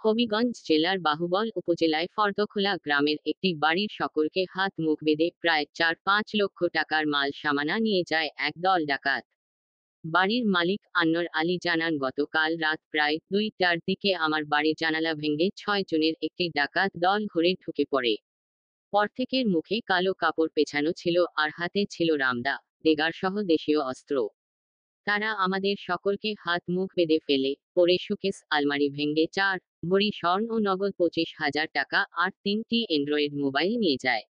হবিগঞ্জ জেলার বাহুবল উপজেলায় ফর্দখোলা গ্রামের একটি বাড়ির সকলকে হাত মুখ বেঁধে প্রায় ৪-৫ লক্ষ টাকার মাল সামানা নিয়ে যায় এক দল ডাকাত। বাড়ির মালিক আনোয়ার আলী জানান, গতকাল রাত প্রায় ২টার দিকে আমার বাড়ির জানালা ভেঙে ৬ জনের একটি ডাকাত দল ঘরে ঢুকে পড়ে। প্রত্যেকের মুখে কালো কাপড় পেঁচানো ছিল আর হাতে ছিল রামদা, ডেগার সহ দেশীয় অস্ত্র। তারা আমাদের সকলকে হাত মুখ বেঁধে ফেলে পরে শোকেস আলমারি ভেঙে ৪ ভরি স্বর্ণ ও নগদ ২৫,০০০ টাকা আর ৩টি অ্যান্ড্রয়েড মোবাইল নিয়ে যায়।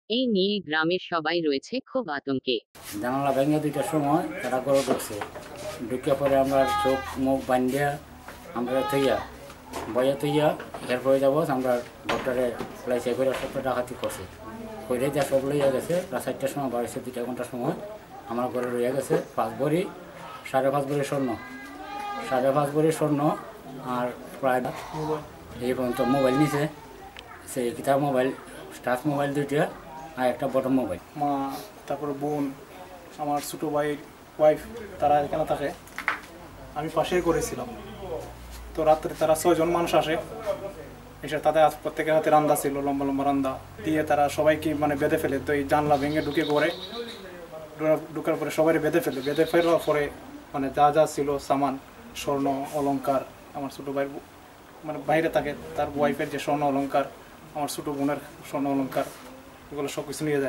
এই নিয়ে গ্রামের সবাই রয়েছে খুব আতঙ্কে। জানালা ভেঙে ২টার সময় তারা গরু ঢুকছে, ঢুকে পরে আমরা চোখ মুখ বান্ধিয়া আমরা থইয়া বইয়া থইয়া এরপরে যাবো আমরা ভোটারে লাইসে করে সব ডাকাতি করছে করে যা সব লইয়া গেছে। রাত ৪টার সময় বাড়িছে, ২টা ঘন্টার সময় আমার ঘরে রইয়া গেছে ৫ ভরি ৫.৫ ভরি স্বর্ণ, ৫.৫ ভরি স্বর্ণ আর প্রায় এই পর্যন্ত মোবাইল নিছে। সেই কিতাব মোবাইল, টাচ মোবাইল ২টা আর একটা বটম মোবাইল। মা, তারপরে বোন, আমার ছোটো ভাইয়ের ওয়াইফ, তারা এখানে থাকে। আমি পাশেই করেছিলাম। তো রাত্রে তারা ৬ জন মানুষ আসে, এসে তাদের প্রত্যেকের হাতে রান্দা ছিল, লম্বা লম্বা রান্দা দিয়ে তারা সবাইকে মানে বেঁধে ফেলে। তো এই জানলা ভেঙে ঢুকে পড়ে, ঢুকার পরে সবাই বেঁধে ফেলার পরে মানে যা যা ছিল সামান, স্বর্ণ অলংকার, আমার ছোটো ভাইয়ের মানে বাইরে থাকে তার ওয়াইফের যে স্বর্ণ অলংকার, আমার ছোটো বোনের স্বর্ণ অলংকার, এগুলো সব কিছু নিয়ে যায়।